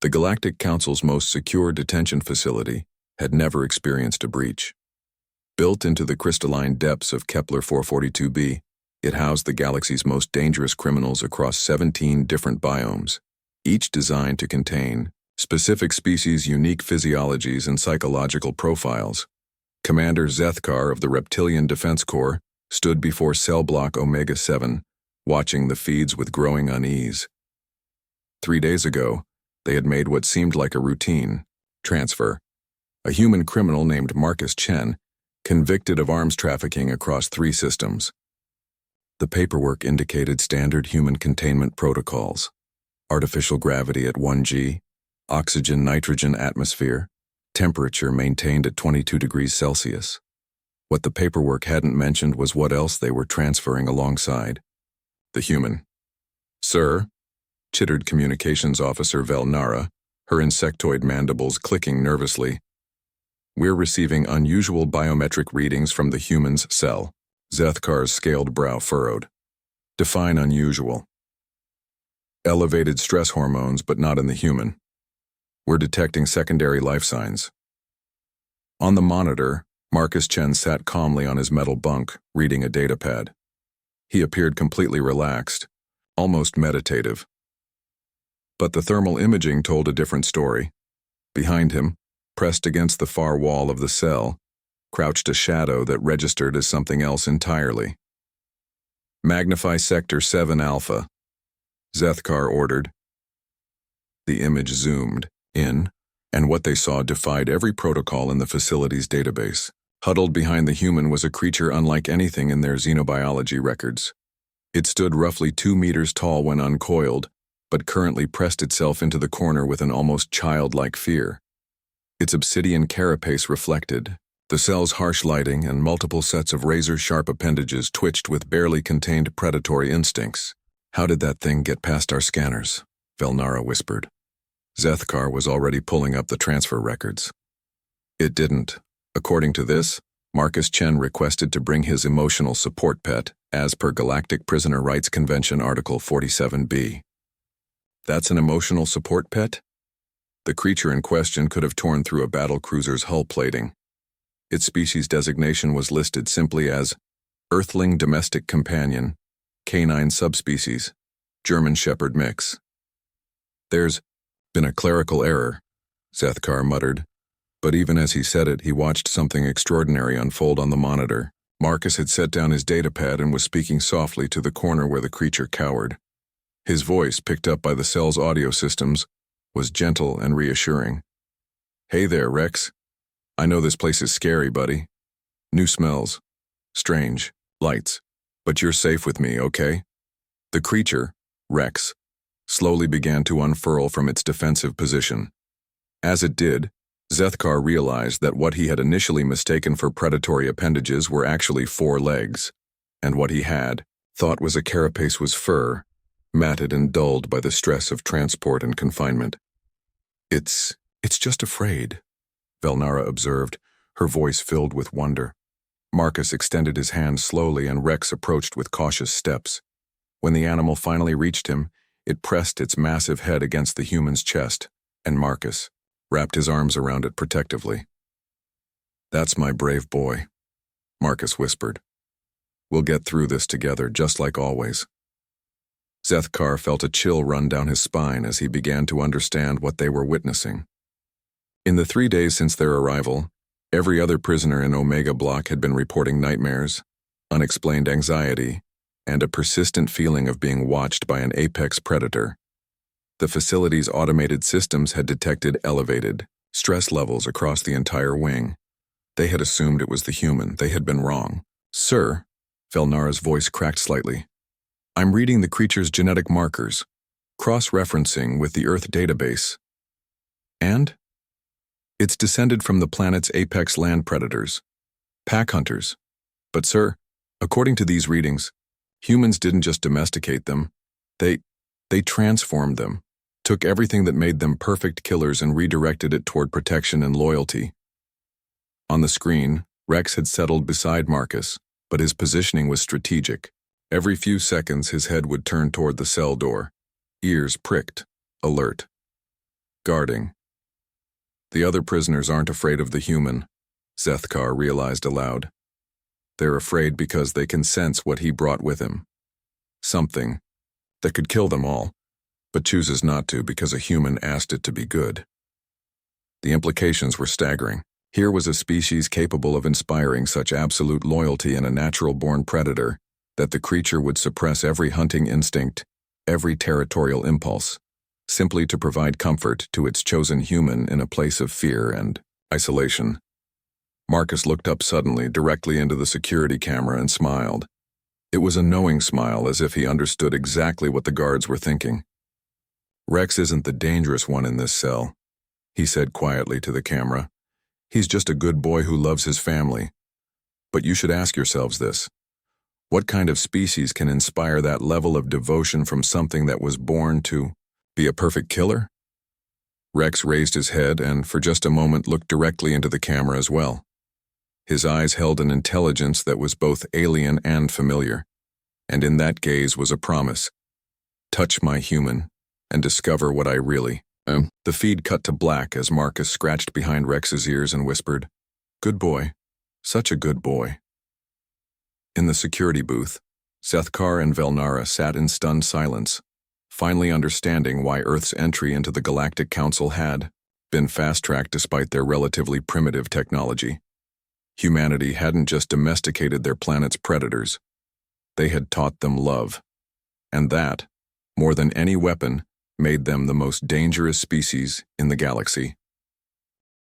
The Galactic Council's most secure detention facility had never experienced a breach. Built into the crystalline depths of Kepler 442b, it housed the galaxy's most dangerous criminals across 17 different biomes, each designed to contain specific species' unique physiologies and psychological profiles. Commander Zethkar of the Reptilian Defense Corps stood before cell block Omega-7, watching the feeds with growing unease. 3 days ago, they had made what seemed like a routine transfer. A human criminal named Marcus Chen, convicted of arms trafficking across 3 systems. The paperwork indicated standard human containment protocols: artificial gravity at 1G, oxygen-nitrogen atmosphere, temperature maintained at 22 degrees Celsius. What the paperwork hadn't mentioned was what else they were transferring alongside. The human. "Sir," chittered Communications Officer Velnara, her insectoid mandibles clicking nervously, "we're receiving unusual biometric readings from the human's cell." Zethkar's scaled brow furrowed. "Define unusual." "Elevated stress hormones, but not in the human. We're detecting secondary life signs." On the monitor, Marcus Chen sat calmly on his metal bunk, reading a datapad. He appeared completely relaxed, almost meditative. But the thermal imaging told a different story. Behind him, pressed against the far wall of the cell, crouched a shadow that registered as something else entirely. "Magnify Sector 7 Alpha," Zethkar ordered. The image zoomed in, and what they saw defied every protocol in the facility's database. Huddled behind the human was a creature unlike anything in their xenobiology records. It stood roughly 2 meters tall when uncoiled, but currently pressed itself into the corner with an almost childlike fear. Its obsidian carapace reflected. The cell's harsh lighting and multiple sets of razor-sharp appendages twitched with barely contained predatory instincts. "How did that thing get past our scanners?" Velnara whispered. Zethkar was already pulling up the transfer records. "It didn't. According to this, Marcus Chen requested to bring his emotional support pet, as per Galactic Prisoner Rights Convention Article 47b. That's an emotional support pet? The creature in question could have torn through a battlecruiser's hull plating. Its species designation was listed simply as Earthling Domestic Companion, Canine Subspecies, German Shepherd Mix. "There's been a clerical error," Zethkar muttered, but even as he said it, he watched something extraordinary unfold on the monitor. Marcus had set down his datapad and was speaking softly to the corner where the creature cowered. His voice, picked up by the cell's audio systems, was gentle and reassuring. "Hey there, Rex. I know this place is scary, buddy. New smells, strange, lights, but you're safe with me, okay?" The creature, Rex, slowly began to unfurl from its defensive position. As it did, Zethkar realized that what he had initially mistaken for predatory appendages were actually 4 legs, and what he had thought was a carapace was fur, matted and dulled by the stress of transport and confinement. It's just afraid," Velnara observed, her voice filled with wonder. Marcus extended his hand slowly and Rex approached with cautious steps. When the animal finally reached him, it pressed its massive head against the human's chest, and Marcus wrapped his arms around it protectively. "That's my brave boy," Marcus whispered. "We'll get through this together, just like always." Zethkar felt a chill run down his spine as he began to understand what they were witnessing. In the 3 days since their arrival, every other prisoner in Omega Block had been reporting nightmares, unexplained anxiety, and a persistent feeling of being watched by an apex predator. The facility's automated systems had detected elevated stress levels across the entire wing. They had assumed it was the human. They had been wrong. "Sir," Velnara's voice cracked slightly, "I'm reading the creature's genetic markers, cross-referencing with the Earth database. And it's descended from the planet's apex land predators, pack hunters. But sir, according to these readings, humans didn't just domesticate them, they transformed them, took everything that made them perfect killers and redirected it toward protection and loyalty." On the screen, Rex had settled beside Marcus, but his positioning was strategic. Every few seconds his head would turn toward the cell door, ears pricked, alert. guarding. The other prisoners aren't afraid of the human, Zethkar realized aloud. They're afraid because they can sense what he brought with him. Something that could kill them all, but chooses not to because a human asked it to be good. The implications were staggering. Here was a species capable of inspiring such absolute loyalty in a natural-born predator that the creature would suppress every hunting instinct, every territorial impulse, simply to provide comfort to its chosen human in a place of fear and isolation. Marcus looked up suddenly, directly into the security camera, and smiled. It was a knowing smile, as if he understood exactly what the guards were thinking. "Rex isn't the dangerous one in this cell," he said quietly to the camera. "He's just a good boy who loves his family. But you should ask yourselves this. What kind of species can inspire that level of devotion from something that was born to be a perfect killer?" Rex raised his head and for just a moment looked directly into the camera as well. His eyes held an intelligence that was both alien and familiar, and in that gaze was a promise. Touch my human, and discover what I really am. The feed cut to black as Marcus scratched behind Rex's ears and whispered, "Good boy. Such a good boy." In the security booth, Zethkar and Velnara sat in stunned silence, finally understanding why Earth's entry into the Galactic Council had been fast-tracked despite their relatively primitive technology. Humanity hadn't just domesticated their planet's predators. They had taught them love. And that, more than any weapon, made them the most dangerous species in the galaxy.